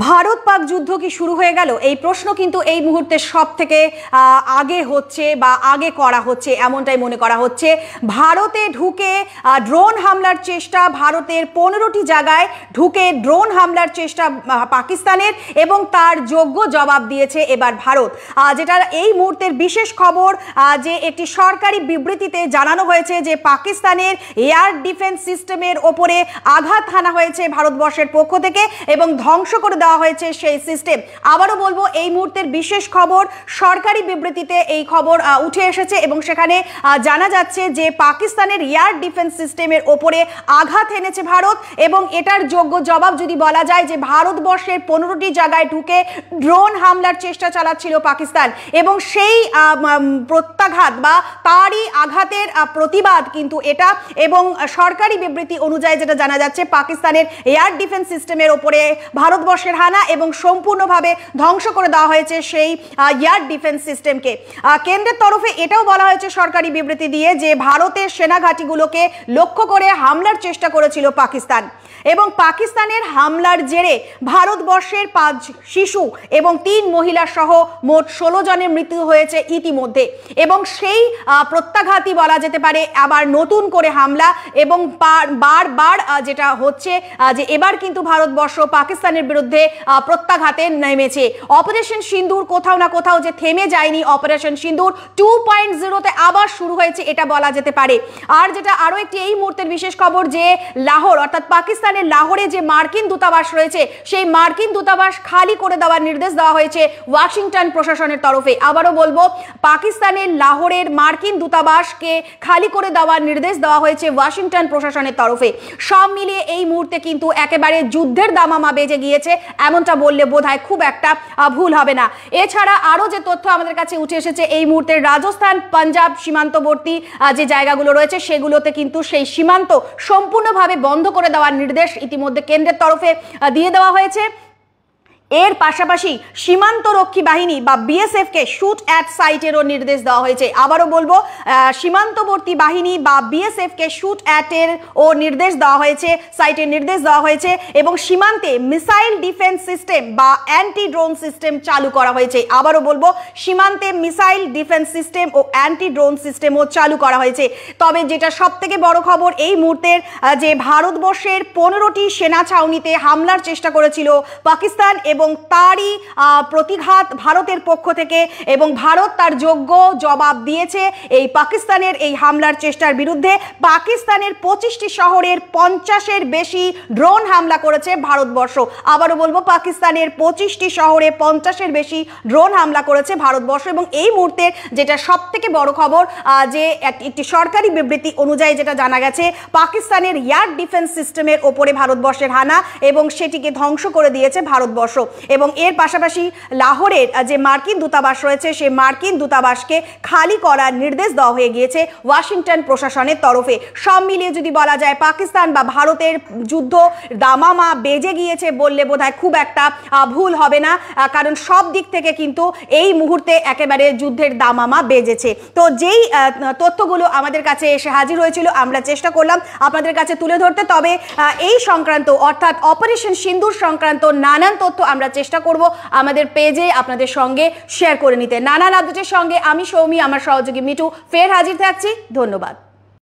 ভারত পাক যুদ্ধ কি শুরু হয়ে গেল? এই প্রশ্ন কিন্তু এই মুহূর্তে সব থেকে আগে হচ্ছে বা আগে করা হচ্ছে এমনটাই মনে করা হচ্ছে। ভারতে ঢুকে ড্রোন হামলার চেষ্টা, ভারতের 15টি জায়গায় ঢুকে ড্রোন হামলার চেষ্টা পাকিস্তানের, এবং তার যোগ্য জবাব দিয়েছে এবার ভারত। যেটা এই মুহূর্তের বিশেষ খবর, যে একটি সরকারি বিবৃতিতে জানানো হয়েছে যে পাকিস্তানের এয়ার ডিফেন্স সিস্টেমের ওপরে আঘাত হানা হয়েছে ভারতবর্ষের পক্ষ থেকে এবং ধ্বংস করে দেওয়া হয়েছে সেই সিস্টেম। আবারও বলবো, এই মুহূর্তের বিশেষ খবর, সরকারি বিবৃতিতে এই খবর উঠে এসেছে এবং সেখানে জানা যাচ্ছে যে পাকিস্তানের এয়ার ডিফেন্স সিস্টেমের ওপরে আঘাত এনেছে ভারত, এবং এটার যোগ্য জবাব যদি বলা যায় যে ভারতবর্ষের 15টি জায়গায় ঢুকে ড্রোন হামলার চেষ্টা চালাচ্ছিল পাকিস্তান, এবং সেই প্রত্যাঘাত বা তারই আঘাতের প্রতিবাদ কিন্তু এটা। এবং সরকারি বিবৃতি অনুযায়ী যেটা জানা যাচ্ছে, পাকিস্তানের এয়ার ডিফেন্স সিস্টেমের ওপরে ভারতবর্ষের হানা এবং সম্পূর্ণভাবে ধ্বংস করে দেওয়া হয়েছে সেই এয়ার ডিফেন্স সিস্টেমকে। কেন্দ্রের তরফে এটাও বলা হয়েছে সরকারি বিবৃতি দিয়ে যে ভারতের সেনা ঘাঁটিগুলোকে লক্ষ্য করে হামলার চেষ্টা করেছিল পাকিস্তান, এবং পাকিস্তানের হামলার জেরে ভারতবর্ষের 5 শিশু এবং 3 মহিলা সহ মোট 16 জনের মৃত্যু হয়েছে ইতিমধ্যে। এবং সেই প্রত্যাঘাতই বলা যেতে পারে আবার নতুন করে হামলা, এবং বারবার যেটা হচ্ছে যে এবার কিন্তু ভারতবর্ষ পাকিস্তানের বিরুদ্ধে প্রত্যাঘাতে নেমেছে। অপারেশন সিন্দুর কোথাও না কোথাও যে থেমে যায়নি, অপারেশন সিন্দুর 2.0-তে আবার শুরু হয়েছে এটা বলা যেতে পারে। আর যেটা আরো একটি এই মুহূর্তের বিশেষ খবর, যে লাহোর অর্থাৎ পাকিস্তানের লাহোরে যে মার্কিন দূতাবাস রয়েছে, সেই মার্কিন দূতাবাস খালি করে দেওয়ার নির্দেশ দেওয়া হয়েছে ওয়াশিংটন প্রশাসনের তরফে। আবারও বলবো, পাকিস্তানের লাহোরের মার্কিন দূতাবাসকে খালি করে দেওয়ার নির্দেশ দেওয়া হয়েছে ওয়াশিংটন প্রশাসনের তরফে। সব মিলিয়ে এই মুহূর্তে কিন্তু একেবারে যুদ্ধের দামামা বেজে গিয়েছে, এমনটা বললে বোধহয় খুব একটা ভুল হবে না। এছাড়া আরো যে তথ্য আমাদের কাছে উঠে এসেছে, এই মুহূর্তে রাজস্থান পাঞ্জাব সীমান্তবর্তী যে জায়গাগুলো রয়েছে সেগুলোতে কিন্তু সেই সীমান্ত সম্পূর্ণভাবে বন্ধ করে দেওয়ার নির্দেশ ইতিমধ্যে কেন্দ্রের তরফে দিয়ে দেওয়া হয়েছে। এর পাশাপাশি সীমান্তরক্ষী বাহিনী বা বিএসএফ কে শুট অ্যাট সাইটেরও নির্দেশ দেওয়া হয়েছে। আবারও বলবো, সীমান্তবর্তী বাহিনী বা বিএসএফ কে শুট অ্যাটের ও নির্দেশ দেওয়া হয়েছে, সাইটের নির্দেশ দেওয়া হয়েছে, এবং সীমান্তে মিসাইল ডিফেন্স সিস্টেম বা অ্যান্টি ড্রোন সিস্টেম চালু করা হয়েছে। আবারও বলবো, সীমান্তে মিসাইল ডিফেন্স সিস্টেম ও অ্যান্টি ড্রোন সিস্টেমও চালু করা হয়েছে। তবে যেটা সব থেকে বড় খবর এই মুহূর্তের, যে ভারতবর্ষের 15টি সেনা ছাউনিতে হামলার চেষ্টা করেছিল পাকিস্তান, এবং তারই প্রতিঘাত ভারতের পক্ষ থেকে, এবং ভারত তার যোগ্য জবাব দিয়েছে এই পাকিস্তানের এই হামলার চেষ্টার বিরুদ্ধে। পাকিস্তানের 25টি শহরের 50-এর বেশি ড্রোন হামলা করেছে ভারতবর্ষ। আবারও বলবো, পাকিস্তানের 25টি শহরে 50-এর বেশি ড্রোন হামলা করেছে ভারতবর্ষ। এবং এই মুহূর্তে যেটা সব থেকে বড় খবর, যে একটি সরকারি বিবৃতি অনুযায়ী যেটা জানা গেছে, পাকিস্তানের এয়ার ডিফেন্স সিস্টেমের ওপরে ভারতবর্ষের হানা এবং সেটিকে ধ্বংস করে দিয়েছে ভারতবর্ষ। এবং এর পাশাপাশি লাহোরের যে মার্কিন দূতাবাস রয়েছে, সেই মার্কিন দূতাবাসকে খালি করার নির্দেশ দেওয়া হয়ে গিয়েছে ওয়াশিংটন প্রশাসনের তরফে। সব মিলিয়ে যদি বলা যায়, পাকিস্তান বা ভারতের যুদ্ধ দামামা বেজে গিয়েছে বললে বোধহয় খুব একটা ভুল হবে না, কারণ সব দিক থেকে কিন্তু এই মুহূর্তে একেবারে যুদ্ধের দামামা বেজেছে। তো যেই তথ্যগুলো আমাদের কাছে এসে হাজির হয়েছিল, আমরা চেষ্টা করলাম আপনাদের কাছে তুলে ধরতে। তবে এই সংক্রান্ত অর্থাৎ অপারেশন সিন্দুর সংক্রান্ত নানান তথ্য আমরা চেষ্টা করব আমাদের পেজে আপনাদের সঙ্গে শেয়ার করে নিতে। নানান আপডেটের সঙ্গে আমি সৌমি, আমার সহযোগী মিঠু ফের হাজির থাকছি। ধন্যবাদ।